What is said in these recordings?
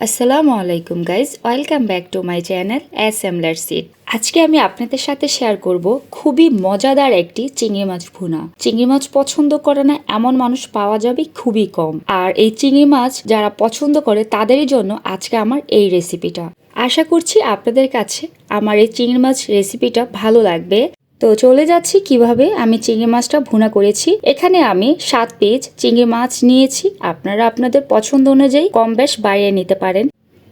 আসসালামু আলাইকুম guys, welcome back to my channel assembler seed. আজকে আমি আপনাদের সাথে শেয়ার করব খুবই মজাদার একটি চিংড়ি মাছ ভুনা। চিংড়ি মাছ পছন্দ করে না এমন মানুষ পাওয়া যাবে খুবই কম, আর এই চিংড়ি মাছ যারা পছন্দ করে তাদেরই জন্য আজকে আমার এই রেসিপিটা। আশা করছি আপনাদের কাছে আমার এই চিংড়ি মাছ রেসিপিটা ভালো লাগবে। তো চলে যাচ্ছি কিভাবে আমি চিংড়ি মাছটা ভুনা করেছি। এখানে আমি 7 পিস চিংড়ি মাছ নিয়েছি, আপনারা আপনাদের পছন্দ অনুযায়ী কম বেশ বাড়িয়ে নিতে পারেন।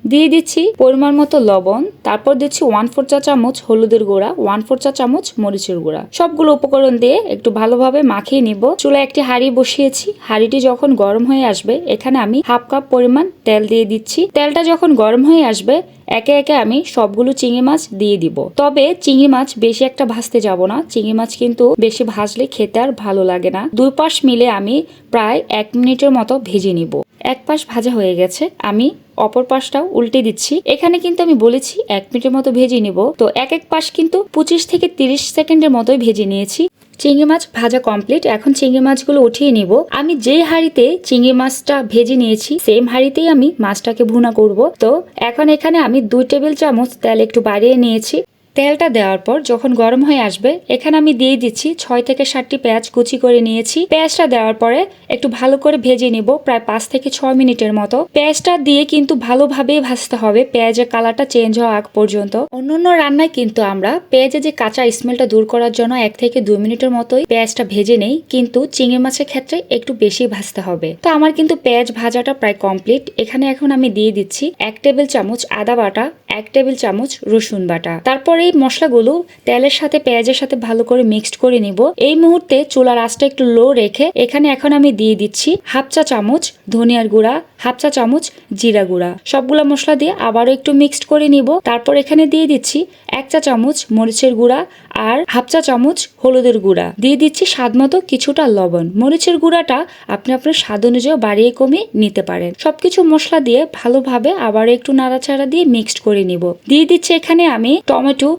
দিয়ে দিচ্ছি পরিমাণ মতো লবণ, তারপর দিচ্ছি 1/4 চা চামচ হলুদের গুঁড়া, 1/4 চা চামচ মরিচের গুঁড়া। সবগুলো উপকরণ দিয়ে একটু ভালোভাবে মাখিয়ে নিব। চুলায় একটি হাঁড়ি বসিয়েছি, হাঁড়িটি যখন গরম হয়ে আসবে এখানে আমি 1/2 কাপ পরিমাণ তেল দিয়ে দিচ্ছি। তেলটা যখন গরম হয়ে আসবে একে একে আমি সবগুলো চিংড়ি মাছ দিয়ে দিব। তবে চিংড়ি মাছ বেশি একটা ভাজতে যাব না, চিংড়ি মাছ কিন্তু বেশি ভাজলে খেতে আর ভালো লাগে না। দুই পাশ মিলে আমি প্রায় 1 মিনিটের মতো ভেজে নিব। এক পাশ ভাজা হয়ে গেছে, আমি অপর পাশটাও উল্টে দিচ্ছি। এখানে কিন্তু আমি বলেছি 1 মিনিটের মতো ভেজে নিব, তো এক পাশ কিন্তু 25 থেকে 30 সেকেন্ডের মতোই ভেজে নিয়েছি। চিংড়ি মাছ ভাজা কমপ্লিট। এখন চিংড়ি মাছগুলো উঠিয়ে নিব। আমি যে হাঁড়িতে চিংড়ি মাছটা ভেজে নিয়েছি সেম হাঁড়িতেই আমি মাছটাকে ভুনা করব। তো এখন এখানে আমি 2 টেবিল চামচ তেল একটু বাড়িয়ে নিয়েছি। তেলটা দেওয়ার পর যখন গরম হয়ে আসবে এখানে আমি দিয়ে দিচ্ছি 6 থেকে 7টি পেঁয়াজ কুচি করে নিয়েছি। পেঁয়াজটা দেওয়ার পরে একটু ভালো করে ভেজে নিব প্রায় 5 থেকে 6 মিনিটের মতো। পেঁয়াজটা দিয়ে কিন্তু ভালোভাবে ভাজতে হবে, পেঁয়াজের কালারটা চেঞ্জ হওয়া আগ পর্যন্ত। অন্যান্য রান্নায় কিন্তু আমরা পেঁয়াজের যে কাঁচা স্মেলটা দূর করার জন্য 1 থেকে 2 মিনিটের মতোই পেঁয়াজটা ভেজে নেই, কিন্তু চিংড়ি মাছের ক্ষেত্রে একটু বেশি ভাজতে হবে। তো আমার কিন্তু পেঁয়াজ ভাজাটা প্রায় কমপ্লিট। এখানে এখন আমি দিয়ে দিচ্ছি 1 টেবিল চামচ আদা বাটা, 1 টেবিল চামচ রসুন বাটা। তারপরে এই মশলাগুলো তেলের সাথে পেঁয়াজের সাথে ভালো করে মিক্সড করে নিব। এই মুহূর্তে চুলার আঁচটা একটু লো রেখে এখানে এখন আমি দিয়ে দিচ্ছি 1/2 চা চামচ ধনিয়ার গুঁড়া, 1/2 চা চামচ জিরা গুঁড়া। সবগুলো মশলা দিয়ে আবারও একটু মিক্সড করে নিব। তারপর এখানে দিয়ে দিচ্ছি 1 চা চামচ মরিচের গুঁড়া আর 1/2 চা চামচ হলুদের গুঁড়া। দিয়ে দিচ্ছি স্বাদ মতো কিছুটা লবণ। মরিচের গুঁড়াটা আপনি আপনার স্বাদ অনুযায়ী বাড়িয়ে কমিয়ে নিতে পারেন। সবকিছু মশলা দিয়ে ভালোভাবে আবার একটু নাড়াচাড়া দিয়ে মিক্সড করে নিব। দিয়ে দিচ্ছি এখানে আমি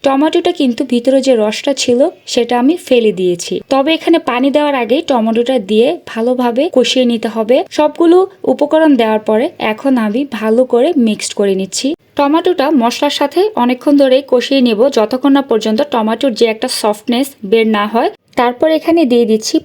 টমেটোটা কিন্তু ভিতরে যে রসটা ছিল সেটা আমি ফেলে দিয়েছি। তবে এখানে পানি দেওয়ার আগে টমেটোটা দিয়ে ভালোভাবে কষিয়ে নিতে হবে। সবগুলো উপকরণ দেওয়ার পরে এখন আমি ভালো করে মিক্সড করে নিচ্ছি। টমেটোটা মশলার সাথে অনেকক্ষণ ধরে কষিয়ে নেব যতক্ষণ না পর্যন্ত টমেটোর যে একটা সফটনেস বের না হয়। তারপর এখানে দিয়ে দিচ্ছি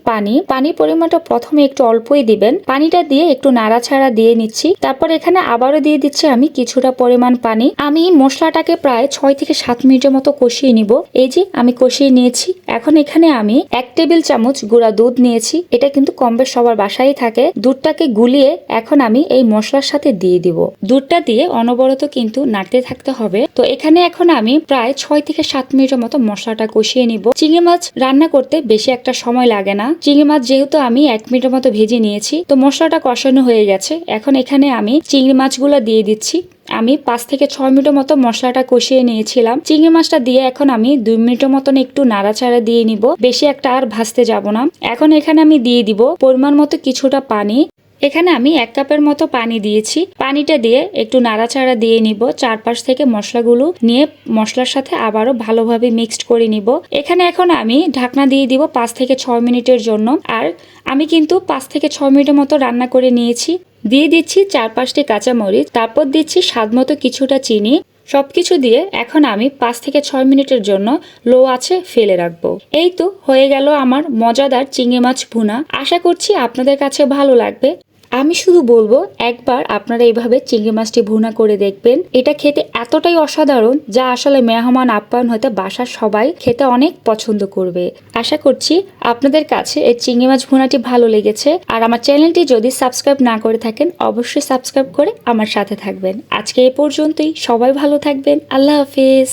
পানির পরিমাণটা প্রথমে একটু অল্পই দিবেন। পানিটা দিয়ে একটু নাড়াচাড়া দিয়ে নিচ্ছি। তারপর এখানে আবারও দিয়ে দিচ্ছি আমি কিছুটা পরিমাণ পানি। আমি মশলাটাকে প্রায় 6 থেকে 7 মিনিটের মতো কষিয়ে নিব। এই যে আমি কষিয়ে নিয়েছি। এখন এখানে আমি 1 টেবিল চামচ গুঁড়া দুধ নিয়েছি। এটা কিন্তু কম বেশ সবার বাসায় থাকে। দুধটাকে গুলিয়ে এখন আমি এই মশলার সাথে দিয়ে দিব। দুধটা দিয়ে অনবরত কিন্তু নাড়তে থাকতে হবে। তো এখানে এখন আমি প্রায় 6 থেকে 7 মিনিটের মতো মশলাটা কষিয়ে নিব। চিংড়ি মাছ রান্না করতে বেশি একটা সময় লাগে না। চিংড়ি মাছ যেহেতু আমি 1 মিনিটের মতো ভেজে নিয়েছি, তো মশলাটা কষানো হয়ে গেছে। এখন এখানে আমি চিংড়ি মাছগুলো দিয়ে দিচ্ছি। আমি 5 থেকে 6 মিনিটের মতো মশলাটা কষিয়ে নিয়েছিলাম। চিংড়ি মাছটা দিয়ে এখন আমি 2 মিনিটের মতন একটু নাড়াচাড়া দিয়ে নিব। বেশি একটা আর ভাজতে যাব না। এখন এখানে আমি দিয়ে দিব পরিমাণ মতো কিছুটা পানি। এখানে আমি 1 কাপের মতো পানি দিয়েছি। পানিটা দিয়ে একটু নাড়াচাড়া দিয়ে নিব। চারপাশ থেকে মশলাগুলো নিয়ে মশলার সাথে আবারও ভালোভাবে মিক্সড করে নিব। এখানে এখন আমি ঢাকনা দিয়ে দিব 5 থেকে 6 মিনিটের জন্য। আর আমি কিন্তু 5 থেকে 6 মিনিটের মতো রান্না করে নিয়েছি। দিয়ে দিচ্ছি 4-5টি কাঁচামরিচ, তারপর দিচ্ছি স্বাদ মতো কিছুটা চিনি। সবকিছু দিয়ে এখন আমি 5 থেকে 6 মিনিটের জন্য লো আঁচে ফেলে রাখবো। এই তো হয়ে গেল আমার মজাদার চিংড়ি মাছ ভুনা। আশা করছি আপনাদের কাছে ভালো লাগবে। আমি শুধু বলবো একবার আপনারা এইভাবে চিংড়ি মাছটি ভুনা করে দেখবেন। এটা খেতে এতটাই অসাধারণ যা আসলে মেহমান আপ্যায়ন হতে বাসার সবাই খেতে অনেক পছন্দ করবে। আশা করছি আপনাদের কাছে এই চিংড়ি মাছ ভুনাটি ভালো লেগেছে। আর আমার চ্যানেলটি যদি সাবস্ক্রাইব না করে থাকেন অবশ্যই সাবস্ক্রাইব করে আমার সাথে থাকবেন। আজকে এই পর্যন্তই। সবাই ভালো থাকবেন। আল্লাহ হাফেজ।